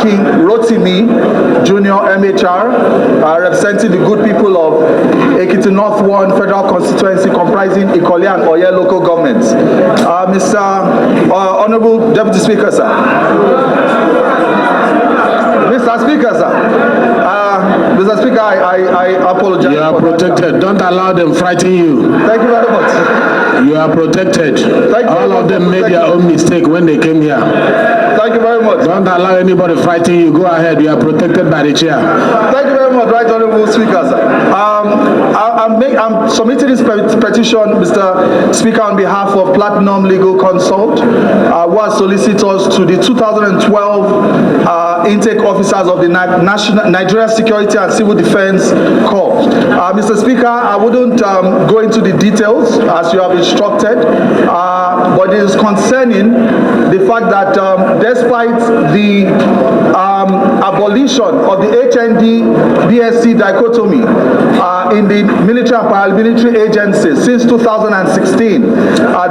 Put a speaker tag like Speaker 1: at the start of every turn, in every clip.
Speaker 1: King Rotimi Jr. MHR, representing the good people of Ekiti North 1 Federal Constituency comprising Ikole and Oye local governments. Mr. Honorable Deputy Speaker, sir. Mr. Speaker, sir. Mr. Speaker, I apologize.
Speaker 2: You are protected. Don't allow them frighten you.
Speaker 1: Thank you very much.
Speaker 2: You are protected. All of them made their own mistake when they came here.
Speaker 1: Thank you very much.
Speaker 2: Don't allow anybody frighten you. Go ahead. You are protected by the chair.
Speaker 1: Thank you very much, Right Honorable Speaker, sir. I'm submitting this petition, Mr. Speaker, on behalf of Platinum Legal Consult, who are solicitors to the 2012 intake officers of the Nigeria Security and Civil Defense Corps. Mr. Speaker, I wouldn't go into the details as you have instructed, but it is concerning the fact that despite the abolition of the HND-BSc dichotomy in the military and paramilitary agencies since 2016,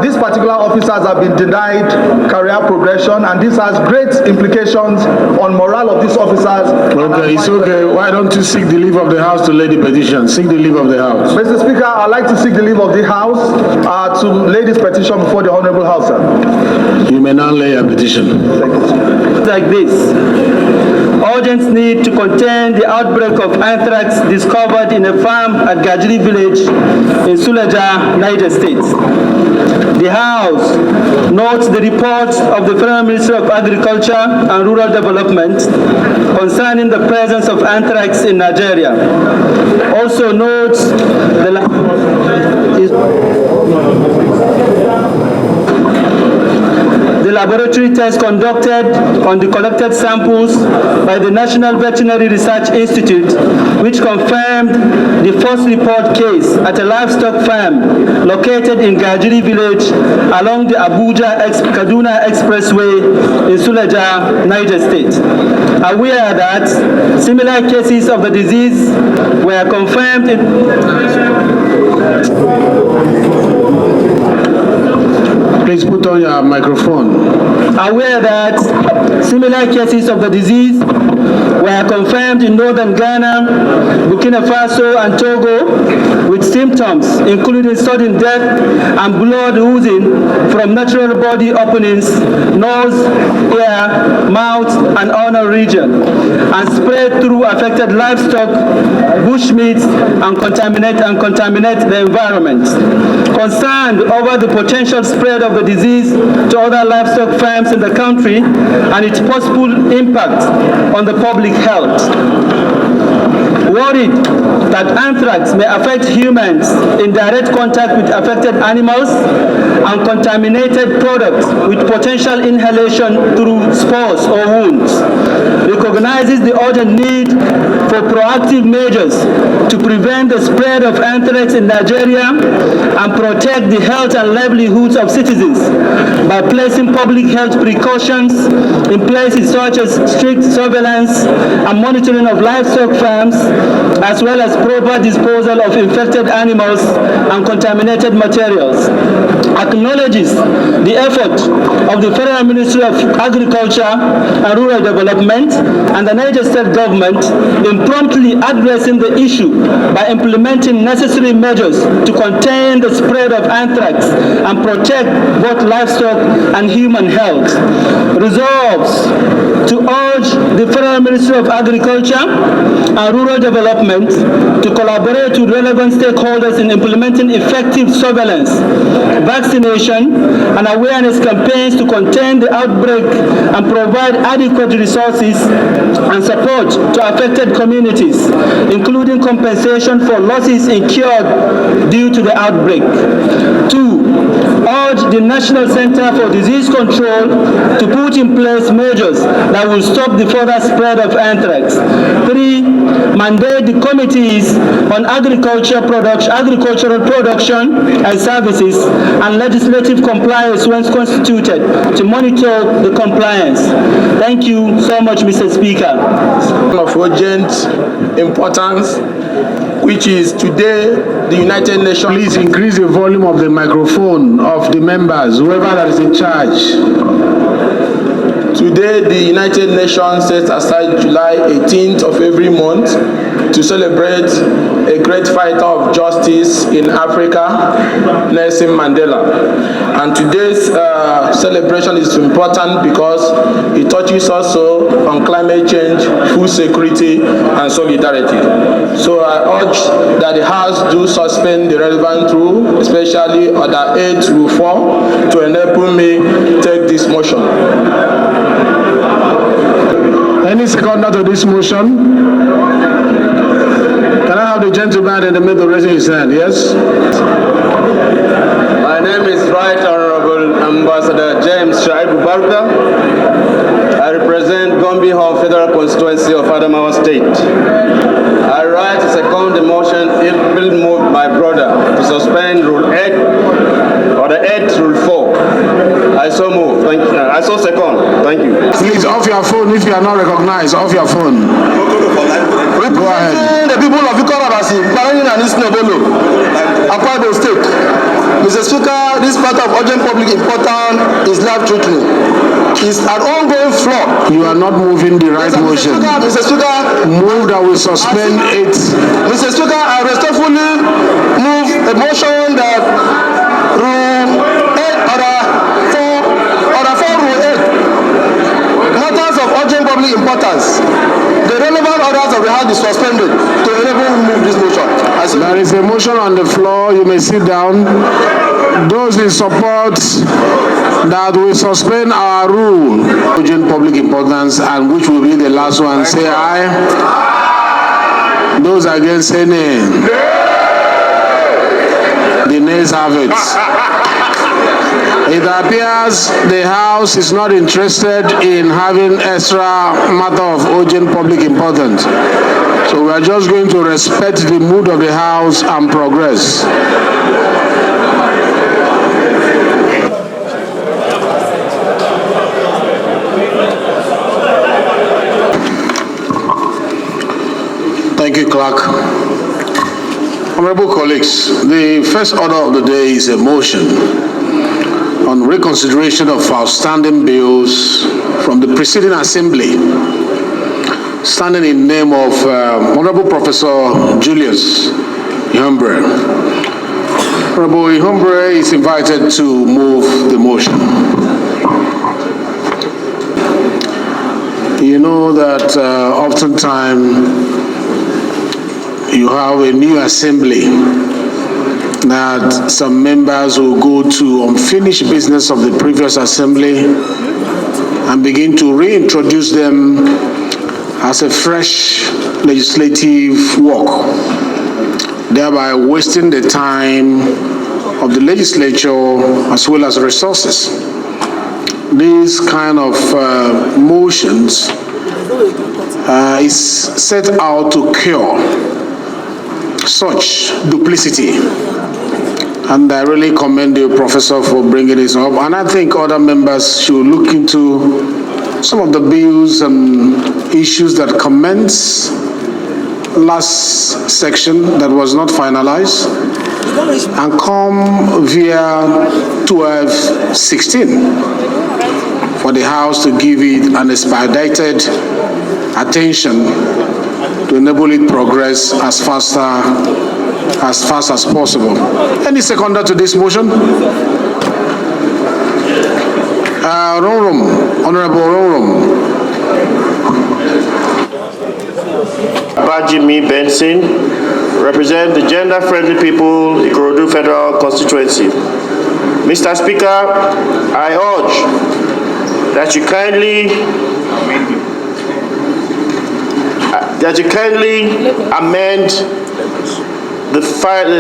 Speaker 1: these particular officers have been denied career progression, and this has great implications on morale of these officers.
Speaker 2: Okay, it's okay. Why don't you seek the leave of the House to lay the petition? Seek the leave of the House.
Speaker 1: Mr. Speaker, I'd like to seek the leave of the House to lay this petition before the Honorable House, sir.
Speaker 2: You may now lay a petition.
Speaker 3: Like this. Urgent need to contain the outbreak of anthrax discovered in a farm at Gajri village in Suleja, Niger State. The House notes the report of the Federal Ministry of Agriculture and Rural Development concerning the presence of anthrax in Nigeria. Also notes the laboratory test conducted on the collected samples by the National Veterinary Research Institute, which confirmed the first report case at a livestock farm located in Gajiri village along the Abuja-Kaduna Expressway in Suleja, Niger State. Aware that similar cases of the disease were confirmed
Speaker 2: Please put on your microphone.
Speaker 3: Aware that similar cases of the disease were confirmed in northern Ghana, Burkina Faso, and Togo, with symptoms including sudden death and blood oozing from natural body openings, nose, ear, mouth, and anal region, and spread through affected livestock, bushmeat, and contaminate the environment. Concerned over the potential spread of the disease to other livestock farms in the country and its possible impact on the public health. Worried that anthrax may affect humans in direct contact with affected animals and contaminated products with potential inhalation through spores or wounds. Recognizes the urgent need for proactive measures to prevent the spread of anthrax in Nigeria and protect the health and livelihoods of citizens by placing public health precautions in places such as strict surveillance and monitoring of livestock farms, as well as proper disposal of infected animals and contaminated materials. Acknowledges the effort of the Federal Ministry of Agriculture and Rural Development and the Niger State government in promptly addressing the issue by implementing necessary measures to contain the spread of anthrax and protect both livestock and human health. Resolves to urge the Federal Ministry of Agriculture and Rural Development to collaborate with relevant stakeholders in implementing effective surveillance, vaccination, and awareness campaigns to contain the outbreak and provide adequate resources and support to affected communities, including compensation for losses incurred due to the outbreak. 2. Urge the National Center for Disease Control to put in place measures that will stop the further spread of anthrax. 3. Mandate the committees on agricultural production and services and legislative compliance once constituted to monitor the compliance. Thank you so much, Mr. Speaker.
Speaker 4: Of urgent importance, which is today the United Nations.
Speaker 2: Please increase the volume of the microphone of the members, whoever that is in charge.
Speaker 4: Today, the United Nations sets aside July 18th of every month to celebrate a great fighter of justice in Africa, Nelson Mandela. And today's celebration is important because it touches also on climate change, food security, and solidarity. So I urge that the House do suspend the relevant rule, especially Order 8 Rule 4, to enable me take this motion.
Speaker 2: Any seconder to this motion? Can I have the gentleman in the middle raising his hand? Yes?
Speaker 5: My name is Right Honorable Ambassador James Shaibu Barka. I represent Gombe Hall Federal Constituency of Adamawa State. I write to second the motion if bill moved by brother to suspend Rule 8 or the 8 Rule 4. I so move. Thank you. I so second. Thank you.
Speaker 2: Please, off your phone if you are not recognized. Off your phone. Go ahead.
Speaker 6: The people of Ikorabasi, Plenary and East Nobolo, Akwa Ibom State. Mr. Speaker, this matter of urgent public importance is life-threatening. It's an ongoing flaw.
Speaker 2: You are not moving the right motion.
Speaker 6: Mr. Speaker,
Speaker 2: Move that we suspend it.
Speaker 6: Mr. Speaker, I respectfully move a motion that Rule 8, Order 4, Rule 8, matters of urgent public importance. The relevant orders of the House is suspended to enable me move this motion.
Speaker 2: There is a motion on the floor. You may sit down. Those in support that we suspend our rule, urgent public importance, and which will be the last one, say aye. Those against, say nay. The nays have it. It appears the House is not interested in having extra matter of urgent public importance. So we are just going to respect the mood of the House and progress. Thank you, Clerk. Honorable colleagues, the first order of the day is a motion on reconsideration of outstanding bills from the preceding assembly, standing in name of Honorable Professor Julius Ihumbre. Honorable Ihumbre is invited to move the motion. You know that oftentimes you have a new assembly that some members will go to unfinished business of the previous assembly and begin to reintroduce them as a fresh legislative work, thereby wasting the time of the legislature as well as resources. These kind of motions is set out to cure such duplicity. And I really commend you, Professor, for bringing this up. And I think other members should look into some of the bills and issues that commenced last section that was not finalized and come via 1216 for the House to give it an expedited attention to enable it progress as fast as possible. Any seconder to this motion? Honorable Rorum.
Speaker 7: Bajimi Benson, represent the gender-friendly people, Ikorodu Federal Constituency. Mr. Speaker, I urge that you kindly amend the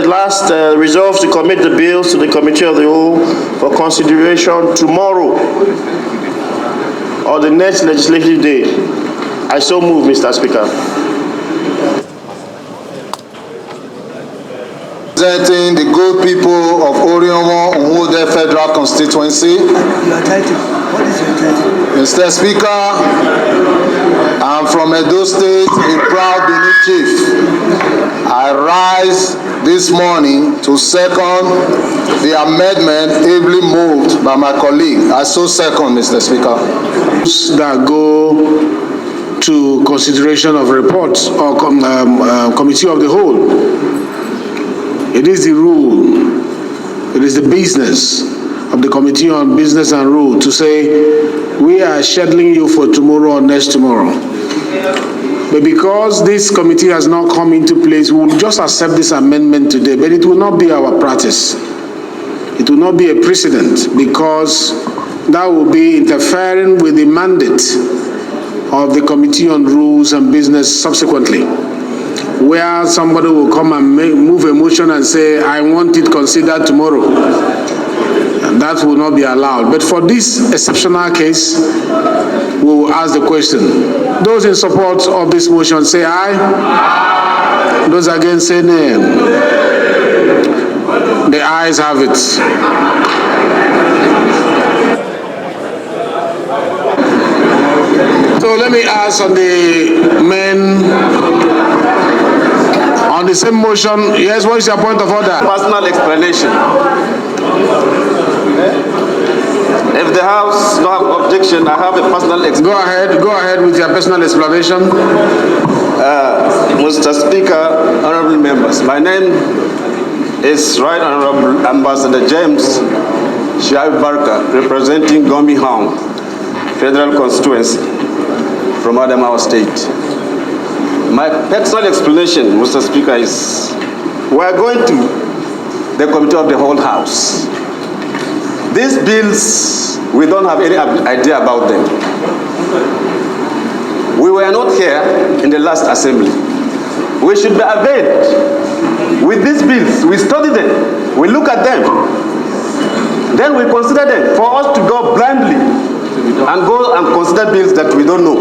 Speaker 7: last resolve to commit the bills to the Committee of the Whole for consideration tomorrow or the next legislative day. I so move, Mr. Speaker.
Speaker 6: Representing the good people of Oriomo Nwode Federal Constituency.
Speaker 8: Your title. What is your title?
Speaker 6: Mr. Speaker, I'm from Edo State, a proud Benin chief. I rise this morning to second
Speaker 9: The amendment ably moved by my colleague. I so second, Mr. Speaker.
Speaker 2: That go to consideration of reports or committee of the whole. It is the rule, it is the business of the Committee on Business and Rule to say, we are scheduling you for tomorrow or next tomorrow. But because this committee has not come into place, we will just accept this amendment today, but it will not be our practice. It will not be a precedent, because that will be interfering with the mandate of the Committee on Rules and Business subsequently, where somebody will come and move a motion and say, I want it considered tomorrow. And that will not be allowed. But for this exceptional case, we will ask the question. Those in support of this motion say aye. Aye. Those against say nay. The ayes have it. So let me ask on the on the same motion. Yes, what is your point of order?
Speaker 5: Personal explanation. If the House don't have objection, I have a personal explanation.
Speaker 2: Go ahead with your personal explanation.
Speaker 5: Mr. Speaker, honorable members, my name is Right Honorable Ambassador James Shaibu Barka, representing Gombe Home Federal Constituency from Adamawa State. My personal explanation, Mr. Speaker, is we are going to the Committee of the Whole House. These bills, we don't have any idea about them. We were not here in the last assembly. We should be availed with these bills. We study them, we look at them, then we consider them. For us to go blindly and go and consider bills that we don't know,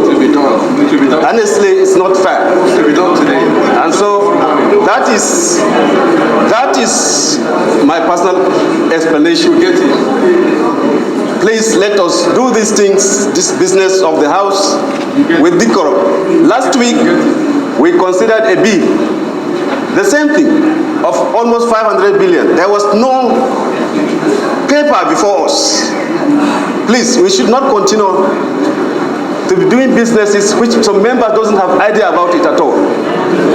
Speaker 5: honestly, it's not fair. And so that is my personal explanation. Please let us do these things, this business of the House, with decorum. Last week, we considered a bill, the same thing, of almost 500 billion. There was no paper before us. Please, we should not continue to be doing businesses which some member doesn't have idea about it at all.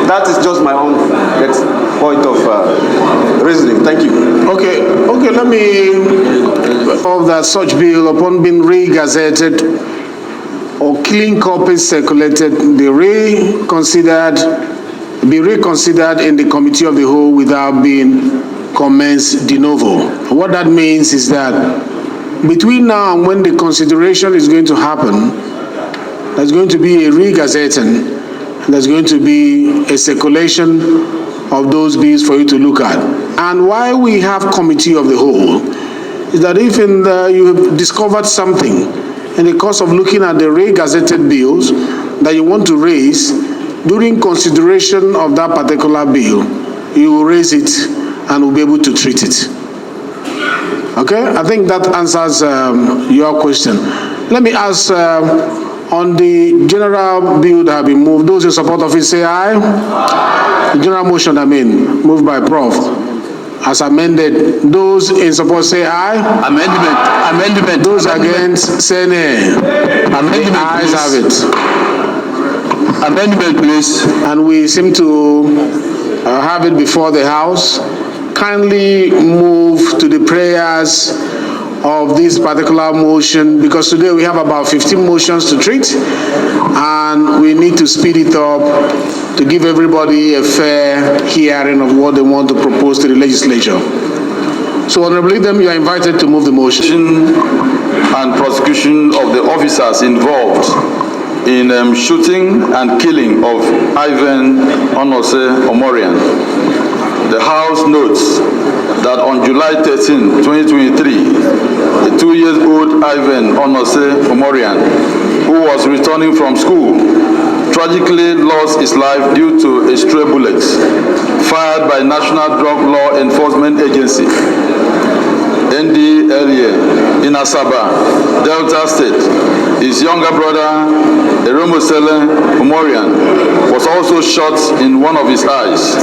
Speaker 5: That is just my own point of reasoning. Thank you.
Speaker 2: Okay, let me of that such bill upon being re-gazetted or clean copies circulated be reconsidered in the Committee of the Whole without being commenced de novo. What that means is that between now and when the consideration is going to happen, there's going to be a re-gazetting, there's going to be a circulation of those bills for you to look at. And why we have Committee of the Whole is that if you have discovered something in the course of looking at the re-gazetted bills that you want to raise, during consideration of that particular bill, you will raise it and will be able to treat it. Okay, I think that answers your question. Let me ask on the general bill that have been moved, those in support of it say aye. Aye. The general motion, moved by Prof. As amended, those in support say aye. Amendment. Those against say nay. Amendment. The ayes have it. Amendment, please. And we seem to have it before the House. Kindly move to the prayers of this particular motion, because today we have about 15 motions to treat and we need to speed it up to give everybody a fair hearing of what they want to propose to the legislature. So, Honorable Leader, you are invited to move the motion.
Speaker 10: And prosecution of the officers involved in shooting and killing of Ivan Onose Omorian. The House notes that on July 13, 2023, a 2-year-old Ivan Onose Omorian, who was returning from school, tragically lost his life due to a stray bullet fired by National Drug Law Enforcement Agency, NDLEA, in Asaba, Delta State, his younger brother, Eromosele Omorian, was also shot in one of his eyes.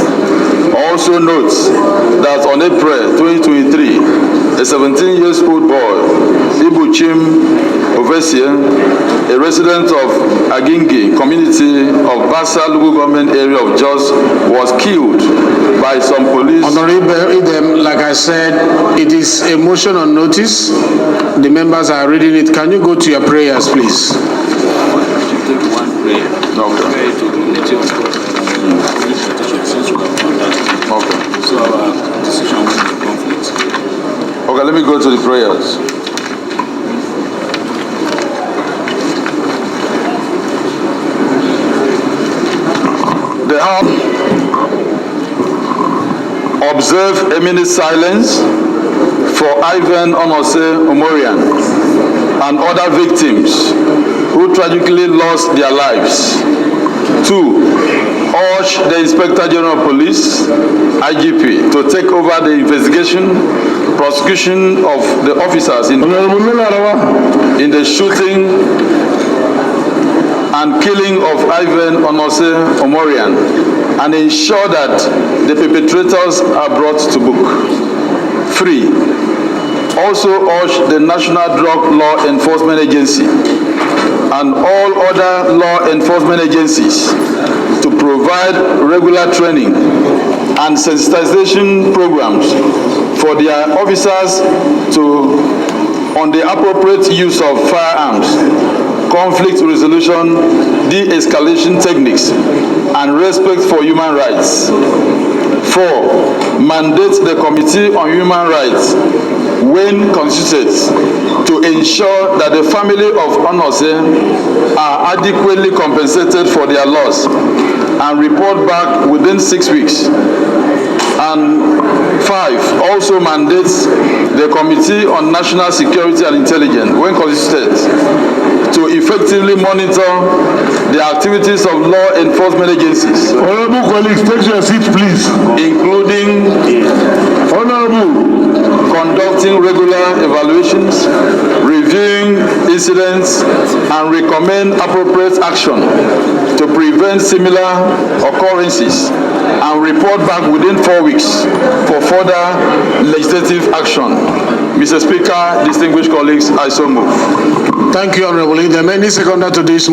Speaker 10: Also notes that on April 2023, a 17-year-old boy, Ibuchim Ovesie, a resident of Agingi community of Basa local government area of Jos, was killed by some police.
Speaker 2: Honorable, like I said, it is a motion on notice. The members are reading it. Can you go to your prayers, please?
Speaker 10: Okay. Okay, let me go to the prayers. The House observe a minute silence for Ivan Onose Omorian and other victims who tragically lost their lives. 2. Urge the Inspector General of Police, IGP, to take over the investigation, prosecution of the officers in the shooting and killing of Ivan Onose Omorian and ensure that the perpetrators are brought to book. 3. Also urge the National Drug Law Enforcement Agency and all other law enforcement agencies to provide regular training and sensitization programs for their officers on the appropriate use of firearms, conflict resolution, de-escalation techniques, and respect for human rights. 4. Mandate the Committee on Human Rights, when constituted, to ensure that the family of Onose are adequately compensated for their loss and report back within 6 weeks. And 5. Also mandates the Committee on National Security and Intelligence, when constituted, to effectively monitor the activities of law enforcement agencies.
Speaker 11: Honorable colleagues, take your seat, please.
Speaker 10: Including conducting regular evaluations, reviewing incidents, and recommend appropriate action to prevent similar occurrences, and report back within 4 weeks for further legislative action. Mr. Speaker, distinguished colleagues, I so move.
Speaker 2: Thank you, Honorable. There are many secondary to this